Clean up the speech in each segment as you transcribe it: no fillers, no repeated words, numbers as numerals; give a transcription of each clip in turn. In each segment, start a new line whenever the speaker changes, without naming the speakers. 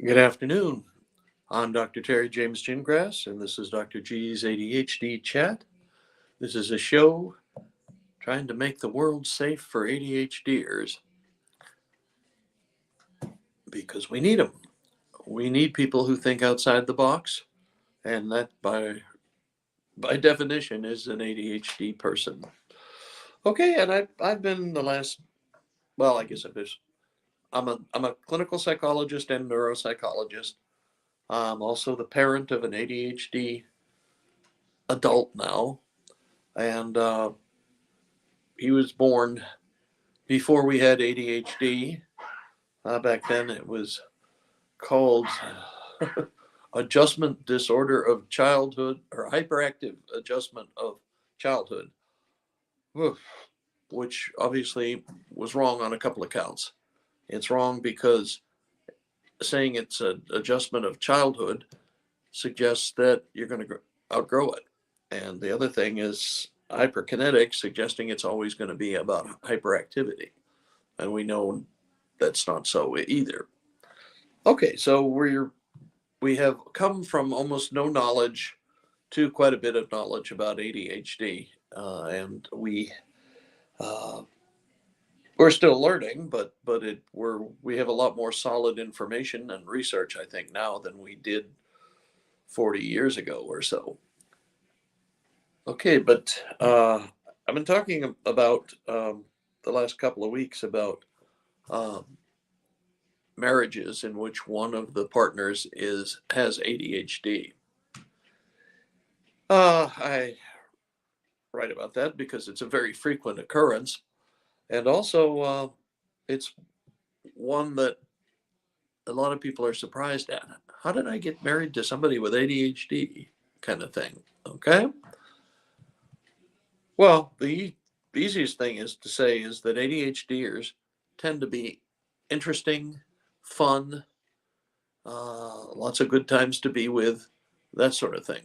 Good afternoon. I'm Dr. Terry James Gingrass, and this is Dr. G's ADHD Chat. This is a show trying to make the world safe for ADHDers because we need them. We need people who think outside the box, and that by definition is an ADHD person. Okay, and I've been the last well, I guess I'm a clinical psychologist and neuropsychologist. I'm also the parent of an ADHD adult now, and he was born before we had ADHD. Back then, it was called adjustment disorder of childhood or hyperactive adjustment of childhood, which obviously was wrong on a couple of counts. It's wrong because saying it's an adjustment of childhood suggests that you're going to outgrow it. And the other thing is hyperkinetic, suggesting it's always going to be about hyperactivity. And we know that's not so either. Okay, so we have come from almost no knowledge to quite a bit of knowledge about ADHD, and uh, we're still learning, but we have a lot more solid information and research, I think, now than we did 40 years ago or so. Okay, but I've been talking about the last couple of weeks about um, marriages in which one of the partners is has ADHD. I write about that because it's a very frequent occurrence, and also it's one that a lot of people are surprised at. How did I get married to somebody with ADHD? Kind of thing. Okay. Well, the easiest thing is to say is that ADHDers tend to be interesting, fun, lots of good times to be with, that sort of thing.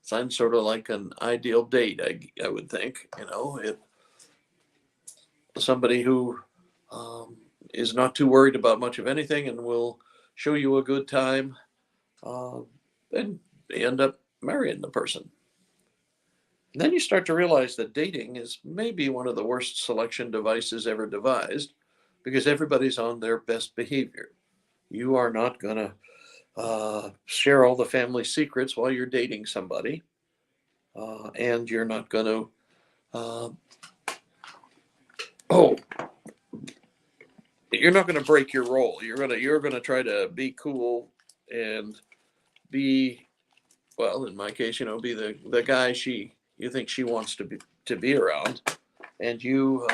Sounds sort of like an ideal date, I would think. If somebody who um, is not too worried about much of anything and will show you a good time, uh, and they end up marrying the person. And then you start to realize that dating is maybe one of the worst selection devices ever devised because everybody's on their best behavior. You are not going to share all the family secrets while you're dating somebody, and you're not going to, uh, oh, you're not going to break your role. You're going to try to be cool and be, well, in my case, be the guy you think she wants to be around, and you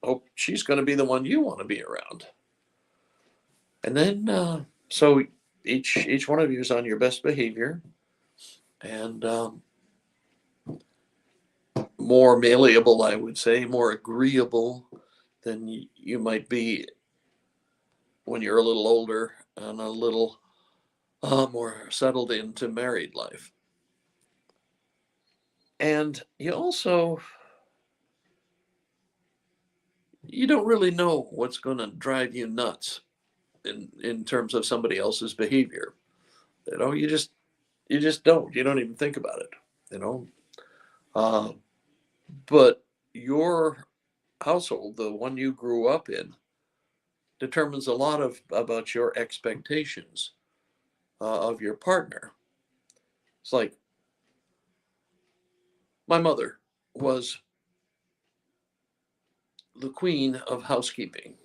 hope she's going to be the one you want to be around. And then so each one of you is on your best behavior, and more malleable, I would say, more agreeable than you might be when you're a little older and a little more settled into married life. And you don't really know what's going to drive you nuts in terms of somebody else's behavior. You just don't. You don't even think about it. You know, uh, but your household, the one you grew up in, determines a lot of about your expectations of your partner. It's like my mother was the queen of housekeeping.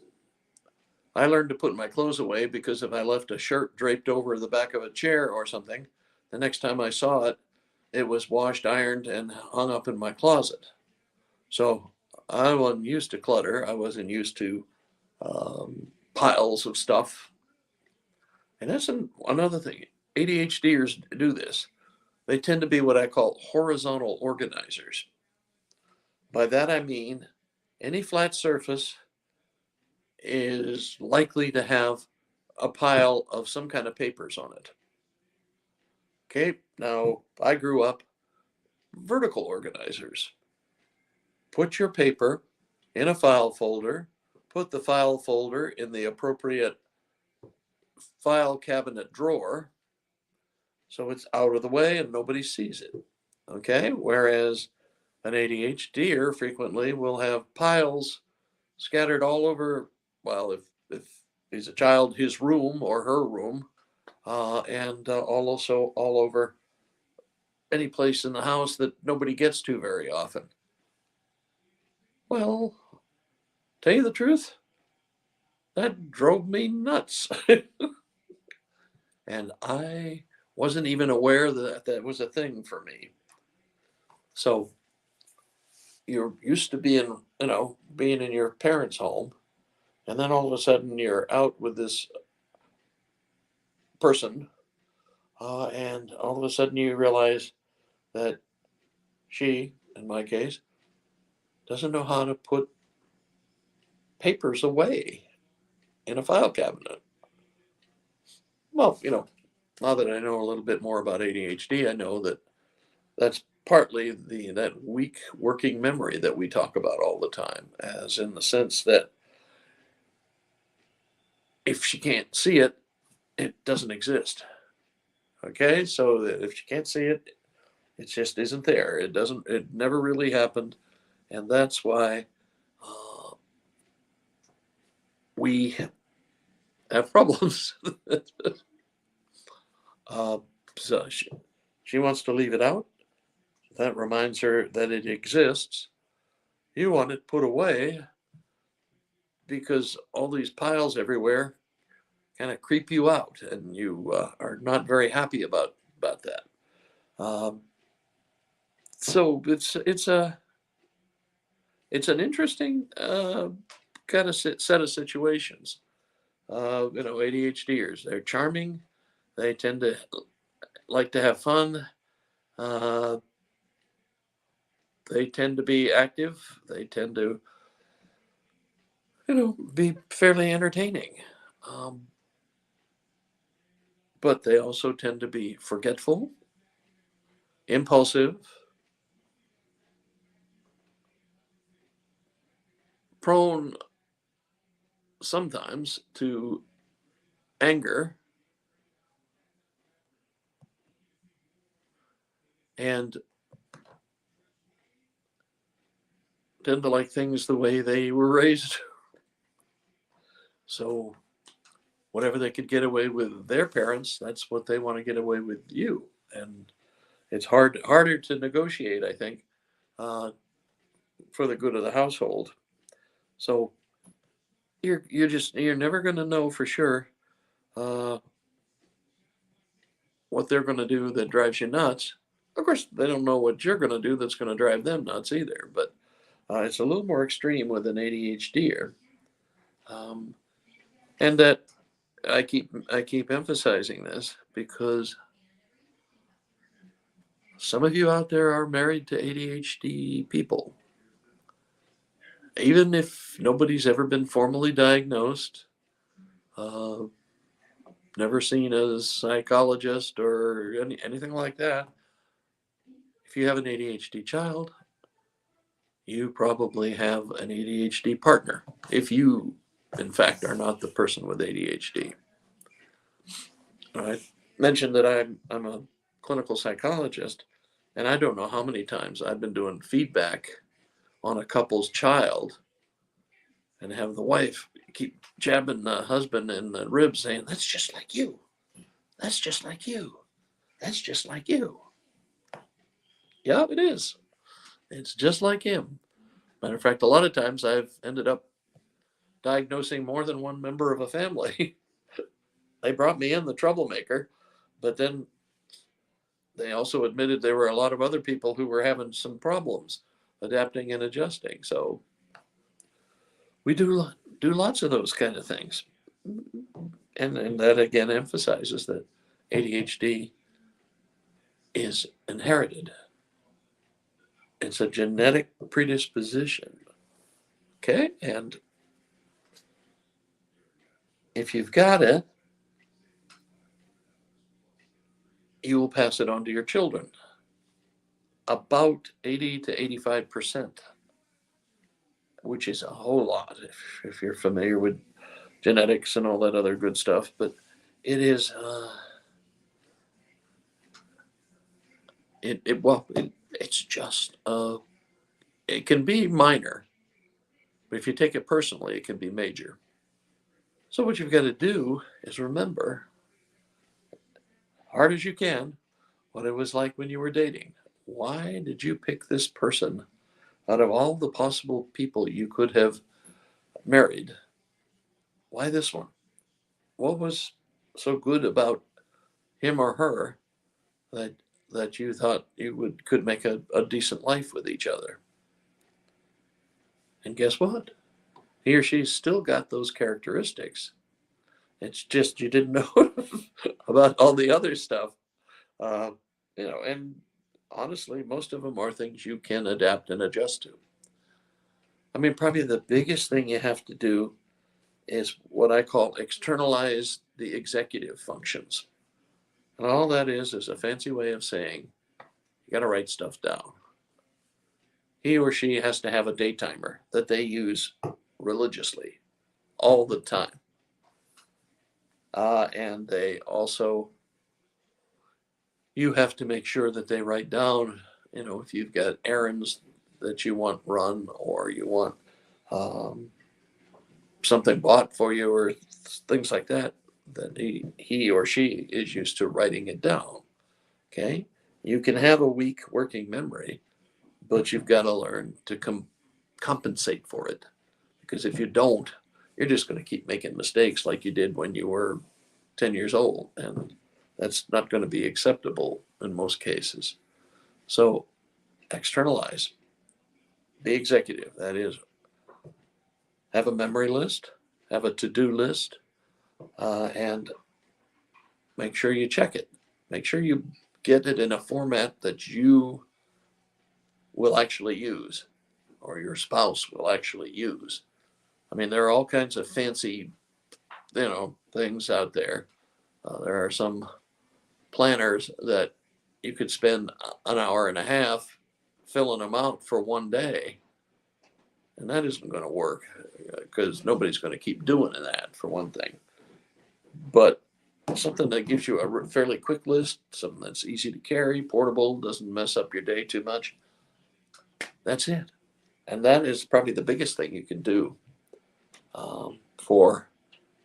I learned to put my clothes away because if I left a shirt draped over the back of a chair or something, the next time I saw it, it was washed, ironed, and hung up in my closet. So I wasn't used to clutter. I wasn't used to piles of stuff. And that's another thing. ADHDers do this. They tend to be what I call horizontal organizers. By that I mean any flat surface is likely to have a pile of some kind of papers on it. Okay, now I grew up vertical organizers. Put your paper in a file folder, put the file folder in the appropriate file cabinet drawer, so it's out of the way and nobody sees it. Okay, whereas an ADHDer frequently will have piles scattered all over. Well, if he's a child, his room or her room, and also all over any place in the house that nobody gets to very often. Well, tell you the truth, that drove me nuts. And I wasn't even aware that that was a thing for me. So you're used to being in your parents' home, and then all of a sudden you're out with this person, and all of a sudden you realize that she, in my case, doesn't know how to put papers away in a file cabinet. Well, now that I know a little bit more about ADHD, I know that that's partly that weak working memory that we talk about all the time, as in the sense that if she can't see it, it doesn't exist. Okay, so that if she can't see it, it just isn't there. It never really happened, and that's why we have problems. uh, so she wants to leave it out. That reminds her that it exists. You want it put away because all these piles everywhere kind of creep you out, and you are not very happy about that. Um, so it's an interesting kind of set of situations. ADHDers, they're charming. They tend to like to have fun. Uh, they tend to be active. They tend to, be fairly entertaining. Um, but they also tend to be forgetful, impulsive, prone sometimes to anger, and tend to like things the way they were raised. So whatever they could get away with their parents, that's what they want to get away with you. And it's harder to negotiate, I think, uh, for the good of the household. So you're never going to know for sure uh, what they're going to do that drives you nuts. Of course, they don't know what you're going to do that's going to drive them nuts either. But it's a little more extreme with an ADHDer, um, and that I keep emphasizing this because some of you out there are married to ADHD people. Even if nobody's ever been formally diagnosed, uh, never seen a psychologist or anything like that, if you have an ADHD child, you probably have an ADHD partner. If you, in fact, are not the person with ADHD. I mentioned that I'm a clinical psychologist, and I don't know how many times I've been doing feedback on a couple's child and have the wife keep jabbing the husband in the ribs saying, "That's just like you. That's just like you. That's just like you." Yeah, it is. It's just like him. Matter of fact, a lot of times I've ended up diagnosing more than one member of a family. They brought me in the troublemaker, but then they also admitted there were a lot of other people who were having some problems adapting and adjusting. So we do lots of those kind of things, and that again emphasizes that ADHD is inherited. It's a genetic predisposition. Okay, and if you've got it, you will pass it on to your children. About 80 to 85%, which is a whole lot if you're familiar with genetics and all that other good stuff. But it is, well, it's just, it can be minor, but if you take it personally, it can be major. So what you've got to do is remember, hard as you can, what it was like when you were dating. Why did you pick this person out of all the possible people you could have married? Why this one? What was so good about him or her that you thought you could make a decent life with each other? And guess what? He or she's still got those characteristics. It's just you didn't know about all the other stuff. Uh, and honestly, most of them are things you can adapt and adjust to. I mean, probably the biggest thing you have to do is what I call externalize the executive functions. And all that is a fancy way of saying you got to write stuff down. He or she has to have a day timer that they use religiously all the time. And they also, you have to make sure that they write down, if you've got errands that you want run, or you want um, something bought for you, or things like that, that he or she is used to writing it down. Okay. You can have a weak working memory, but you've got to learn to compensate for it. Because if you don't, you're just going to keep making mistakes like you did when you were 10 years old. And that's not going to be acceptable in most cases. So externalize, be executive. That is, have a memory list, have a to do list, and make sure you check it. Make sure you get it in a format that you will actually use, or your spouse will actually use. I mean, there are all kinds of fancy, things out there. There are some planners that you could spend an hour and a half filling them out for one day, and that isn't going to work because nobody's going to keep doing that, for one thing. But something that gives you a fairly quick list, something that's easy to carry, portable, doesn't mess up your day too much. That's it. And that is probably the biggest thing you can do for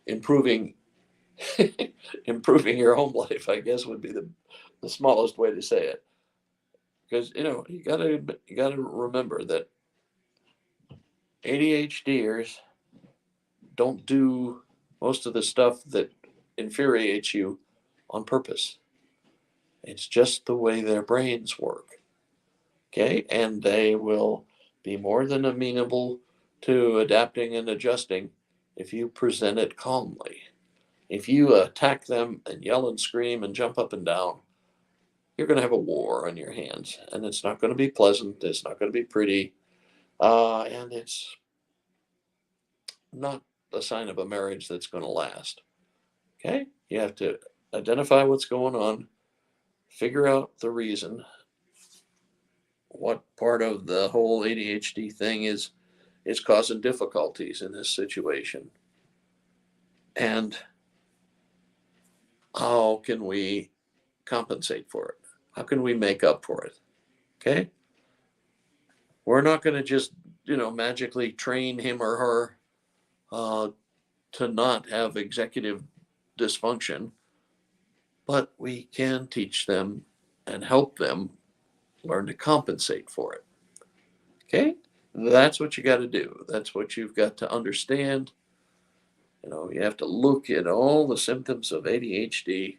improving improving your home life, I guess, would be the smallest way to say it. Because you gotta remember that ADHDers don't do most of the stuff that infuriates you on purpose. It's just the way their brains work. Okay, and they will be more than amenable to adapting and adjusting if you present it calmly. If you attack them and yell and scream and jump up and down, you're going to have a war on your hands, and it's not going to be pleasant. It's not going to be pretty, and it's not a sign of a marriage that's going to last. Okay, you have to identify what's going on, figure out the reason, what part of the whole ADHD thing is causing difficulties in this situation, and how can we compensate for it? How can we make up for it? Okay, we're not going to just magically train him or her to not have executive dysfunction, but we can teach them and help them learn to compensate for it. Okay, that's what you got to do. That's what you've got to understand. You have to look at all the symptoms of ADHD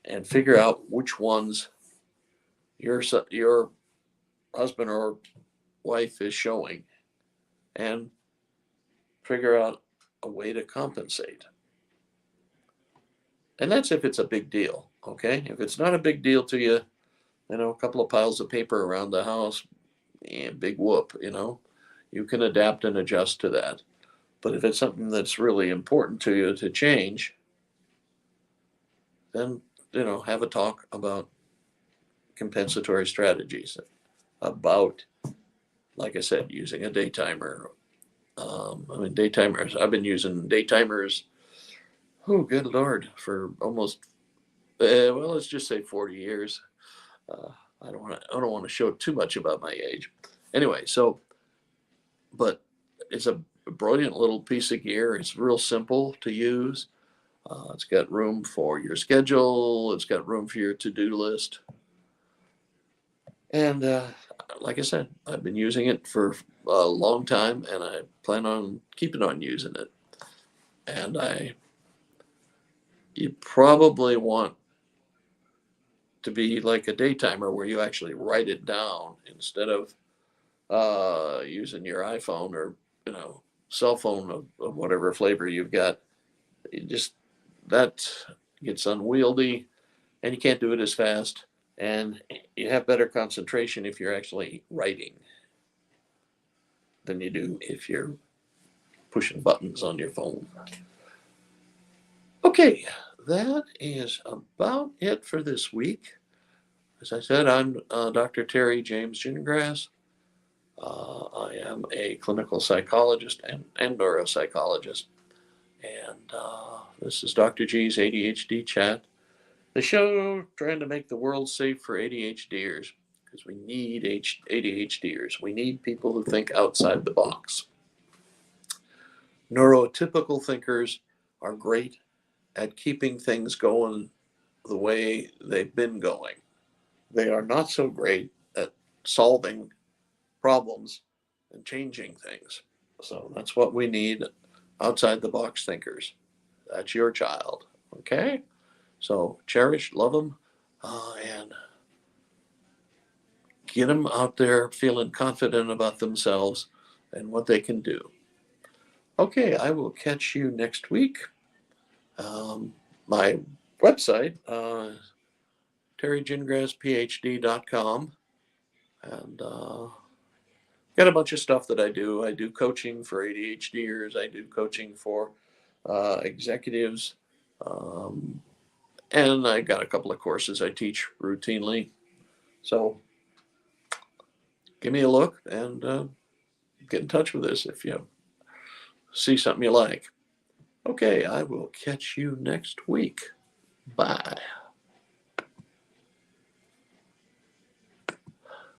and figure out which ones your husband or wife is showing, and figure out a way to compensate. And that's if it's a big deal. Okay, if it's not a big deal to you, a couple of piles of paper around the house, big whoop. You can adapt and adjust to that. But if it's something that's really important to you to change, then have a talk about compensatory strategies, about, like I said, using a day timer. Day timers. I've been using day timers Oh, good Lord, for almost, well, let's just say 40 years. Uh, I don't want to show too much about my age. Anyway, so, but it's a brilliant little piece of gear. It's real simple to use. It's got room for your schedule. It's got room for your to-do list. And like I said, I've been using it for a long time, and I plan on keeping on using it. And you probably want to be like a daytimer where you actually write it down instead of using your iPhone or cell phone of whatever flavor you've got. It just that gets unwieldy, and you can't do it as fast, and you have better concentration if you're actually writing than you do if you're pushing buttons on your phone. Okay, that is about it for this week. As I said, I'm Dr. Terry James Gingrass. I am a clinical psychologist and neuropsychologist. And this is Dr. G's ADHD Chat, the show trying to make the world safe for ADHDers, because we need ADHDers. We need people who think outside the box. Neurotypical thinkers are great at keeping things going the way they've been going. They are not so great at solving problems and changing things. So that's what we need, outside the box thinkers. That's your child. Okay? So cherish, love them, and get them out there feeling confident about themselves and what they can do. Okay, I will catch you next week. My website, terrygingrassphd.com, and got a bunch of stuff that I do. I do coaching for ADHDers. I do coaching for executives. And I got a couple of courses I teach routinely. So give me a look and get in touch with us if you see something you like. Okay, I will catch you next week. Bye.